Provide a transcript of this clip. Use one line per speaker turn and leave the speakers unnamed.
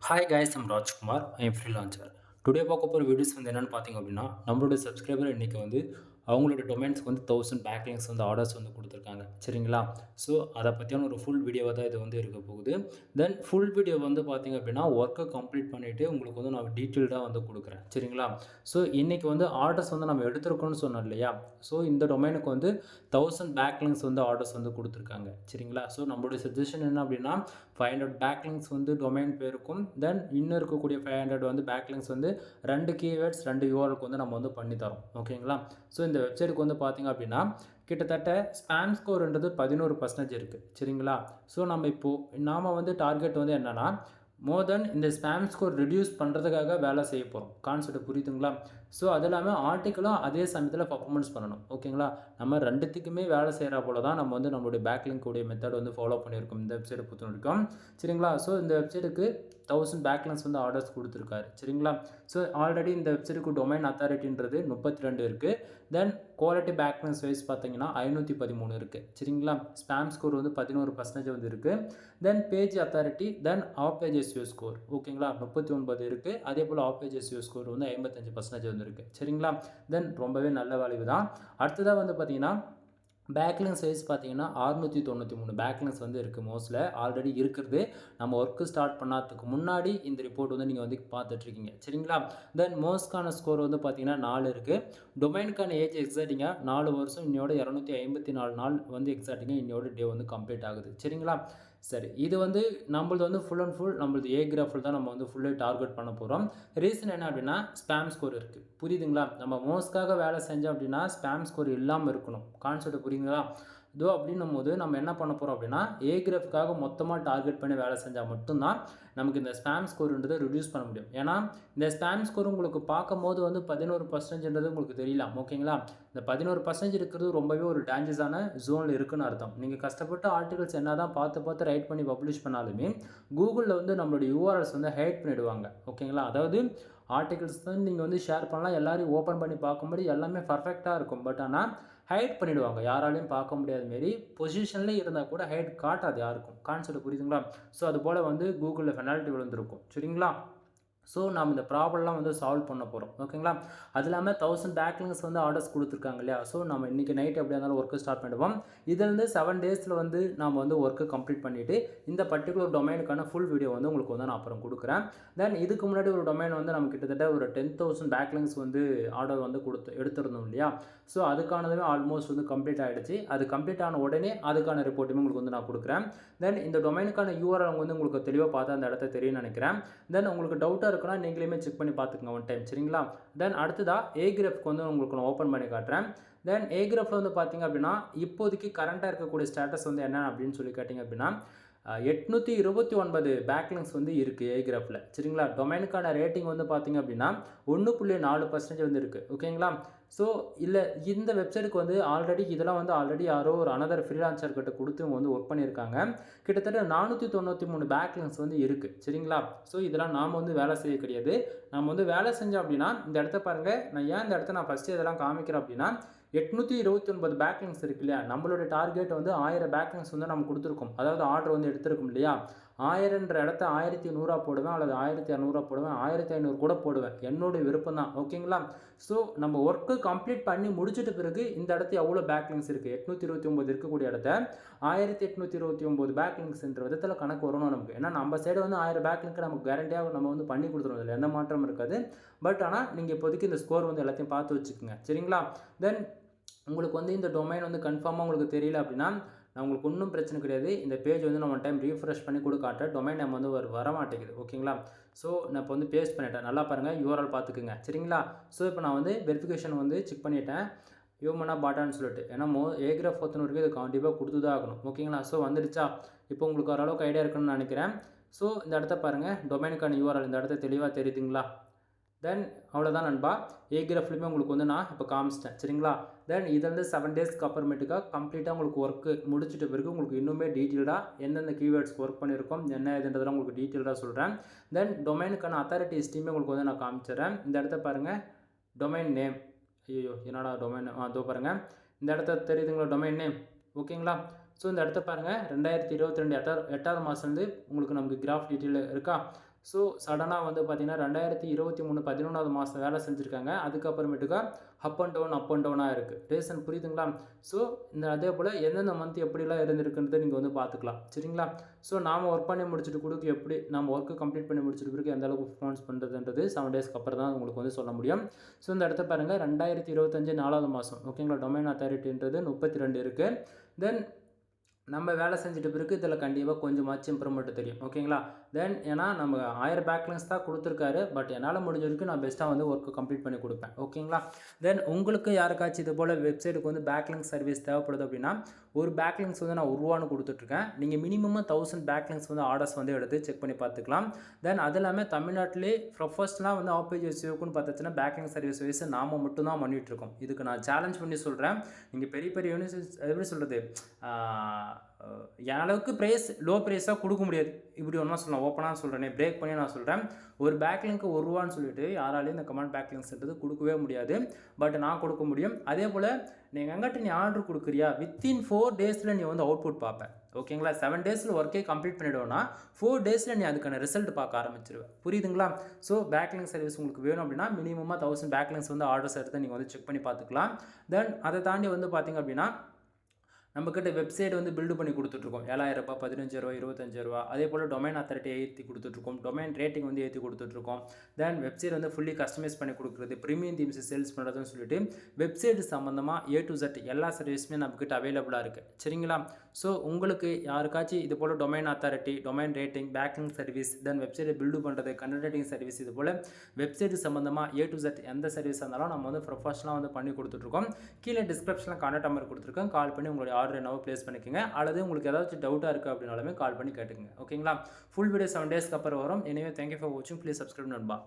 Hi guys, I'm Rajkumar. I am freelancer. Today பார்க்க போகிற videos வந்து என்னென்னு பார்த்தீங்க அப்படின்னா, நம்மளுடைய சப்ஸ்கிரைபர் இன்றைக்கி வந்து அவங்களோட டொமைன்ஸ்க்கு வந்து 1000 பேக்லிங்ஸ் வந்து ஆர்டர்ஸ் வந்து கொடுத்துருக்காங்க. சரிங்களா? ஸோ அதை பற்றியான ஒரு ஃபுல் வீடியோவாக தான் இது வந்து இருக்க போகுது. தென் ஃபுல் வீடியோ வந்து பார்த்தீங்க அப்படின்னா, ஒர்க்கை கம்ப்ளீட் பண்ணிவிட்டு உங்களுக்கு வந்து நான் டீட்டெயில்டாக வந்து கொடுக்குறேன். சரிங்களா? ஸோ இன்றைக்கி வந்து ஆர்டர்ஸ் வந்து நம்ம எடுத்துருக்கோம்னு சொன்னோம் இல்லையா? ஸோ இந்த டொமைனுக்கு வந்து 1000 பேக்லிங்ஸ் வந்து ஆர்டர்ஸ் வந்து கொடுத்துருக்காங்க. சரிங்களா? ஸோ நம்மளுடைய சஜஷன் என்ன அப்படின்னா, 500 பேக்லிங்ஸ் வந்து டொமைன் பேருக்கும், தென் இன்னும் இருக்கக்கூடிய 500 வந்து பேக்லிங்ஸ் வந்து 2 கீவேர்ட்ஸ் 2 யூஆர்எல்க்கு வந்து நம்ம வந்து பண்ணி தரோம். ஓகேங்களா? ஸோ இந்த வெப்சைட்டுக்கு வந்து பார்த்தீங்க அப்படின்னா, கிட்டத்தட்ட ஸ்பாம் ஸ்கோர்ன்றது 11% இருக்குது. சரிங்களா? ஸோ நம்ம இப்போது நாம் வந்து டார்கெட் வந்து என்னென்னா, மோர் தென் இந்த ஸ்பாம் ஸ்கோர் ரெடியூஸ் பண்ணுறதுக்காக வேலை செய்ய போகிறோம். கான்செப்ட் புரியுதுங்களா? ஸோ அது இல்லாமல் ஆர்டிக்கிளும் அதே சமயத்தில் பர்ஃபார்மன்ஸ் பண்ணணும். ஓகேங்களா? நம்ம ரெண்டுத்துக்குமே வேலை செய்கிற போல தான் நம்ம வந்து நம்மளுடைய பேக்லிங்க் உடைய மெத்தட் வந்து ஃபாலோ பண்ணியிருக்கோம் இந்த வெப்சைட்டை பொறுத்த வரைக்கும். சரிங்களா? ஸோ இந்த வெப்சைட்டுக்கு 1000 பேக்லிங்ஸ் வந்து ஆர்டர்ஸ் கொடுத்துருக்காரு. சரிங்களா? ஸோ ஆல்ரெடி இந்த வெப்சைட்டுக்கு டொமைன் அத்தாரிட்டின்றது 32 இருக்குது. தென் குவாலிட்டி பேக்லிங்ஸ் வைஸ் பார்த்தீங்கன்னா 513 இருக்குது. சரிங்களா? ஸ்பாம் ஸ்கோர் வந்து 11% வந்து இருக்குது. Then page authority, then off page SEO score ஓகேங்களா 39 இருக்குது. அதே போல் ஆஃப் பேஜ் எஸ்இஓ ஸ்கோர் வந்து 55% வந்து இருக்குது. சரிங்களா? தென் ரொம்பவே நல்ல வேல்யூ தான். அடுத்ததாக வந்து பார்த்தீங்கன்னா, பேக்லிங்ஸ் வைஸ் பார்த்தீங்கன்னா 693 பேக்லிங்ஸ் வந்து இருக்குது. மோஸ்ட்டில் ஆல்ரெடி இருக்கிறது. நம்ம ஒர்க்கு ஸ்டார்ட் பண்ணாததுக்கு முன்னாடி இந்த ரிப்போர்ட் வந்து நீங்கள் வந்து பார்த்துட்ருக்கீங்க. சரிங்களா? தென் மோஸ்ட்கான ஸ்கோர் வந்து பார்த்தீங்கன்னா 4 இருக்குது. டொமைனுக்கான ஏஜ் எக்ஸாக்டிங்காக 4 வருஷம் இன்னையோட 254 நாள் வந்து எக்ஸாக்டிங்காக இன்னையோட டே வந்து கம்ப்ளீட் ஆகுது. சரிங்களா? சரி, இது வந்து நம்மளது வந்து ஃபுல் அண்ட் ஃபுல் நம்மளது ஏ கிராஃபில் தான் நம்ம வந்து ஃபுல்லாக டார்கெட் பண்ண போகிறோம். ரீசன் என்ன அப்படின்னா, ஸ்பாம் ஸ்கோர் இருக்குது. புரியுதுங்களா? நம்ம மோஸ்ட்காக வேலை செஞ்சோம் அப்படின்னா ஸ்பாம் ஸ்கோர் இல்லாமல் இருக்கணும். கான்செப்ட் புரியுதுங்களா? இதோ அப்படின்னும் போது நம்ம என்ன பண்ண போகிறோம் அப்படின்னா, ஏ கிராஃப்காக மொத்தமாக டார்கெட் பண்ணி வேலை செஞ்சால் மட்டும்தான் நமக்கு இந்த ஸ்பாம் ஸ்கோர்ன்றதை ரிடியூஸ் பண்ண முடியும். ஏன்னா இந்த ஸ்பாம் ஸ்கோர் உங்களுக்கு பார்க்கும்போது வந்து 11%ன்றது உங்களுக்கு தெரியலாம். ஓகேங்களா? இந்த 11% இருக்கிறது ரொம்பவே ஒரு டேஞ்சரஸான ஜோனில் இருக்குன்னு அர்த்தம். நீங்கள் கஷ்டப்பட்டு ஆர்டிகல்ஸ் என்ன தான் பார்த்து ரைட் பண்ணி பப்ளிஷ் பண்ணாலுமே கூகுளில் வந்து நம்மளுடைய யூஆர்எல்ஸ் வந்து ஹைட் பண்ணிவிடுவாங்க. ஓகேங்களா? அதாவது ஆர்டிகல்ஸ் தான் நீங்கள் வந்து ஷேர் பண்ணலாம், எல்லாரையும் ஓப்பன் பண்ணி பார்க்கும்போது எல்லாமே பர்ஃபெக்டாக இருக்கும். பட் ஆனால் ஹைட் பண்ணிவிடுவாங்க. யாராலையும் பார்க்க முடியாத மாரி பொசிஷன்லேயே இருந்தால் கூட ஹைட் காட்டாது யாருக்கும். கான்செப்ட் புரியுதுங்களா? ஸோ அது போல் வந்து கூகுளில் பெனால்ட்டி விழுந்திருக்கும். சரிங்களா? ஸோ நம்ம இந்த ப்ராப்ளம்லாம் வந்து சால்வ் பண்ண போகிறோம். ஓகேங்களா? அது இல்லாமல் 1000 பேக்லிங்ஸ் வந்து ஆர்டர்ஸ் கொடுத்துருக்காங்க இல்லையா? ஸோ நம்ம இன்றைக்கி நைட் எப்படியா இருந்தாலும் ஒர்க்கு ஸ்டார்ட் பண்ணிடுவோம். இதிலேருந்து 7 டேஸில் வந்து நாம் வந்து ஒர்க்கு கம்ப்ளீட் பண்ணிவிட்டு இந்த பர்டிகுலர் டொமைனுக்கான ஃபுல் வீடியோ வந்து உங்களுக்கு வந்து நான் அப்புறம் கொடுக்குறேன். தென் இதுக்கு முன்னாடி ஒரு டொமைன் வந்து நம்ம கிட்டத்தட்ட ஒரு 10,000 பேக்லிங்ஸ் வந்து ஆர்டர் வந்து எடுத்திருந்தோம் இல்லையா? ஸோ அதுக்கானதுமே ஆல்மோஸ்ட் வந்து கம்ப்ளீட் ஆகிடுச்சு. அது கம்ப்ளீட் ஆன உடனே அதுக்கான ரிப்போர்ட்டுமே உங்களுக்கு வந்து நான் கொடுக்குறேன். தென் இந்த டொமைனுக்கான யூஆர்எல் வந்து உங்களுக்கு தெளிவாக பார்த்தா அந்த இடத்த தெரியும்னு நினைக்கிறேன். தென் உங்களுக்கு டவுட்டாக இருக்குன்னா நீங்களுமே செக் பண்ணி பார்த்துக்கங்க ஒன் டைம். சரிங்களா? தென் அடுத்ததாக ஏ கிராஃப்க்கு வந்து உங்களுக்கு நான் ஓப்பன் பண்ணி காட்டுறேன். தென் ஏ கிராஃபில் வந்து பார்த்தீங்க அப்படின்னா, இப்போதைக்கு கரண்ட்டாக இருக்கக்கூடிய ஸ்டேட்டஸ் வந்து என்ன அப்படின்னு சொல்லி கேட்டிங்க அப்படின்னா, 829 பேக்லிங்ஸ் வந்து இருக்குது ஏ கிராஃபில். சரிங்களா? டொமைனுக்கான ரேட்டிங் வந்து பார்த்தீங்க அப்படின்னா 1.4% வந்து இருக்குது. ஓகேங்களா? ஸோ இல்லை, இந்த வெப்சைட்டுக்கு வந்து ஆல்ரெடி யாரோ ஒரு அனதர் ஃப்ரீலான்சர் கிட்ட கொடுத்து இவங்க வந்து ஒர்க் பண்ணியிருக்காங்க. கிட்டத்தட்ட 493 பேக்லிங்ஸ் வந்து இருக்குது. சரிங்களா? ஸோ இதெல்லாம் நாம் வந்து வேலை செய்ய கிடையாது. நம்ம வந்து வேலை செஞ்சோம் அப்படின்னா இந்த இடத்த பாருங்கள். நான் ஏன் இந்த இடத்த ஃபஸ்ட்டு இதெல்லாம் காமிக்கிறேன் அப்படின்னா, 829 பேக்லிங்ஸ் இருக்கு இல்லையா? நம்மளோட டார்கெட் வந்து 1000 பேக்லிங்ஸ் வந்து நம்ம கொடுத்துருக்கோம். அதாவது ஆர்டர் வந்து எடுத்திருக்கோம் இல்லையா? 1000ன்ற இடத்த 1100 போடுவேன், அல்லது 1200 போடுவேன், 1500 கூட போடுவேன். என்னுடைய விருப்பம் தான். ஓகேங்களா? ஸோ நம்ம ஒர்க்கு கம்ப்ளீட் பண்ணி முடிச்சிட்ட பிறகு இந்த இடத்து எவ்வளோ பேக்லிங்ஸ் இருக்குது, 829 இருக்கக்கூடிய இடத்த 1829 பேக்லிங்ஸ்ன்ற விதத்தில் கணக்கு வரணும் நமக்கு. ஏன்னா நம்ம சைடு வந்து 1000 பேக்லிங்க்கு நமக்கு கேரண்டியாக நம்ம வந்து பண்ணி கொடுத்துருவோம். இதில் எந்த மாற்றமும் இருக்காது. பட் ஆனால் நீங்கள் இப்போதைக்கு இந்த ஸ்கோர் வந்து எல்லாத்தையும் பார்த்து வச்சுக்கோங்க. சரிங்களா? தென் உங்களுக்கு வந்து இந்த டொமைன் வந்து கன்ஃபார்மாக உங்களுக்கு தெரியல அப்படின்னா, நான் உங்களுக்கு ஒன்றும் பிரச்சனை கிடையாது. இந்த பேஜ் வந்து நான் ஒன் டைம் ரீஃப்ரெஷ் பண்ணி கூட காட்டுறேன். டொமைன் நேம் வந்து வர மாட்டேங்குது. ஓகேங்களா? ஸோ நான் இப்போ வந்து பேஸ்ட் பண்ணிட்டேன். நல்லா பாருங்கள், யூஆர்எல் பார்த்துக்குங்க. சரிங்களா? ஸோ இப்போ நான் வந்து வெரிஃபிகேஷன் வந்து செக் பண்ணிட்டேன். ஹியூமனா பாட்டான்னு சொல்லிட்டு. ஏன்னா ஏ கிராஃப் பொறுத்தவரைக்கும் இது கண்டிப்பாக கொடுத்து தான் ஆகணும். ஓகேங்களா? ஸோ வந்துடுச்சா? இப்போ உங்களுக்கு ஓரளவுக்கு ஐடியா இருக்குன்னு நினைக்கிறேன். ஸோ இந்த இடத்த பாருங்கள், டொமைனுக்கான யூஆர்எல் இந்த இடத்த தெளிவாக தெரியுதுங்களா? தென் அவ்வளோதான் நண்பா. ஏ கிராஃப்லையுமே உங்களுக்கு வந்து நான் இப்போ காமிச்சிட்டேன். சரிங்களா? தென் இதிலேருந்து 7 டேஸ்க்கு அப்புறமேட்டுக்கா கம்ப்ளீட்டாக உங்களுக்கு ஒர்க்கு முடிச்சிட்ட பிறகு உங்களுக்கு இன்னுமே டீட்டெயில்டாக எந்தெந்த கீவேர்ட்ஸ்க்கு ஒர்க் பண்ணியிருக்கோம், என்ன இதுன்றதெல்லாம் உங்களுக்கு டீட்டெயில்டாக சொல்கிறேன். தென் டொமைனுக்கான அத்தாரிட்டி ஹிஸ்ட்ரியுமே உங்களுக்கு வந்து நான் காமிச்சிடுறேன். இந்த இடத்த பாருங்கள், டொமைன் நேம். ஐயோ என்னடா டொமைன், இதோ பாருங்கள். இந்த இடத்த தெரியுதுங்களா டொமைன் நேம்? ஓகேங்களா? ஸோ இந்த இடத்த பாருங்கள், 2022 8வது மாதம் வந்து உங்களுக்கு நமக்கு கிராஃப் டீட்டெயில் இருக்கா? ஸோ சடனாக வந்து பார்த்தீங்கன்னா 2023 11வது மாதம் வேலை செஞ்சுருக்காங்க. அதுக்கப்புறமேட்டுக்கா அப் அண்ட் டவுனாக இருக்குது. ரீசன் புரியுதுங்களா? ஸோ இந்த அதே போல் எந்தெந்த மந்த் எப்படிலாம் இருந்திருக்குன்றதை நீங்கள் வந்து பார்த்துக்கலாம். சரிங்களா? ஸோ நாம் ஒர்க் பண்ணி முடிச்சுட்டு கொடுக்க எப்படி நம்ம ஒர்க்கு கம்ப்ளீட் பண்ணி முடிச்சுட்டு பிறகு எந்த அளவுக்கு பர்ஃபார்மன்ஸ் பண்ணுறதுன்றது 7 டேஸ்க்கு அப்புறம் தான் உங்களுக்கு வந்து சொல்ல முடியும். ஸோ இந்த இடத்த பாருங்கள் 2025 4வது மாதம் ஓகேங்களா? டொமைன் அத்தாரிட்டின்றது 32 இருக்குது. தென் நம்ம வேலை செஞ்சுட்டு பிறகு இதில் கண்டிப்பாக கொஞ்சமாச்சும் இம்ப்ரூவ்மெண்ட் தெரியும் ஓகேங்களா? தென் ஏன்னா நம்ம 1000 பேக்லிங்ஸ் தான் கொடுத்துருக்காரு. பட் என்னால் முடிஞ்ச வரைக்கும் நான் பெஸ்ட்டாக வந்து ஒர்க்கு கம்ப்ளீட் பண்ணி கொடுப்பேன் ஓகேங்களா? தென் உங்களுக்கு யாருக்காச்சும் இது போல் வெப்சைட்டுக்கு வந்து பேக்லிங்க் சர்வீஸ் தேவைப்படுது அப்படின்னா ஒரு பேக்லிங்ஸ் வந்து நான் ரூபான்னு கொடுத்துட்ருக்கேன். நீங்கள் மினிமமாக 1000 பேக்லிங்ஸ் வந்து ஆர்டர்ஸ் வந்து எடுத்து செக் பண்ணி பார்த்துக்கலாம். தென் அது இல்லாமல் தமிழ்நாட்டிலே ப்ரொஃபஷனலாக வந்து ஆப்பேஜ் எஸ்இஓக்குன்னு பார்த்துச்சுன்னா பேக்லிங் சர்வீஸ் வைஸ் நாம் மட்டும்தான் பண்ணிகிட்ருக்கோம். இதுக்கு நான் சேலஞ்ச் பண்ணி சொல்கிறேன். நீங்கள் பெரிய பெரிய யூனிவர்சிட்டி எப்படி சொல்கிறது, என் அளவுக்கு ப்ரைஸ் லோ ப்ரைஸாக கொடுக்க முடியாது. இப்படி ஒன்றா சொல்லலாம், ஓப்பனாக சொல்கிறேனே, பிரேக் பண்ணி நான் சொல்கிறேன். ஒரு பேக்லிங்க்கு ₹1 சொல்லிட்டு யாராலையும் இந்த கமெண்ட் பேக்லிங்ஸ்ன்றது கொடுக்கவே முடியாது. பட் நான் கொடுக்க முடியும். அதே போல் நீங்கள் எங்கிட்ட நீ ஆர்டர் கொடுக்குறியா, வித்தின் 4 டேஸில் நீ வந்து அவுட்புட் பார்ப்பேன் ஓகேங்களா? 7 டேஸில் ஒர்க்கே கம்ப்ளீட் பண்ணிவிடுவோன்னா 4 டேஸில் நீ அதுக்கான ரிசல்ட் பார்க்க ஆரம்பிச்சிருவேன். புரியுதுங்களா? ஸோ பேக்லிங் சர்வீஸ் உங்களுக்கு வேணும் அப்படின்னா மினிமமாக 1000 பேக்லிங்ஸ் வந்து ஆர்டர்ஸ் எடுத்து நீங்கள் வந்து செக் பண்ணி பார்த்துக்கலாம். தென் அதை தாண்டி வந்து பார்த்திங்க அப்படின்னா நம்மக்கிட்ட வெப்சைட் வந்து பில்டு பண்ணி கொடுத்துட்ருக்கோம். ₹7,000 ₹15,000 ₹25,000. அதே போல் டொமைன் அத்தாரிட்டி ஏற்றி கொடுத்துட்ருக்கோம். டொமைன் ரேட்டிங் வந்து ஏற்றி கொடுத்துட்ருக்கோம். தென் வெப்சைட் வந்து ஃபுல்லி கஸ்டமைஸ் பண்ணி கொடுக்குறது, ப்ரீமியம் தீம்ஸ் சேல்ஸ் பண்ணுறதுன்னு சொல்லிட்டு வெப்சைட் சம்மந்தமாக A to Z எல்லா சர்வீஸுமே நம்மக்கிட்ட அவைலபிளாக இருக்குது. சரிங்களா? ஸோ உங்களுக்கு யாருக்காச்சும் இது போல் டொமைன் அத்தாரிட்டி, டொமைன் ரேட்டிங், பேக்கிங் சர்வீஸ், தென் வெப்சைட்டை பில்டு பண்ணுறது, கண்டென்ட் ரைட்டிங் சர்வீஸ், இது போல் வெப்சைட் சம்மந்தமாக A to Z எந்த சர்வீஸாக இருந்தாலும் நம்ம வந்து ப்ரொஃபஷனலாக வந்து பண்ணி கொடுத்துட்ருக்கோம். கீழே டிஸ்கிரிப்ஷனில் கான்டாக்ட் நம்பர் கொடுத்துருக்கோம். கால் பண்ணி உங்களுடைய ஆர்டர் என்னவோ ப்ளேஸ் பண்ணிக்கோங்க. அல்லது உங்களுக்கு ஏதாச்சும் டவுட்டாக இருக்குது அப்படின்னாலுமே கால் பண்ணி கேட்டுக்கங்க ஓகேங்களா? ஃபுல் வீடியோ 7 டேஸ்க்கு அப்புறம் வரும். எனவே தேங்க்யூ ஃபார் வாட்சிங். ப்ளீஸ் சப்ஸ்கிரைப் நண்பா.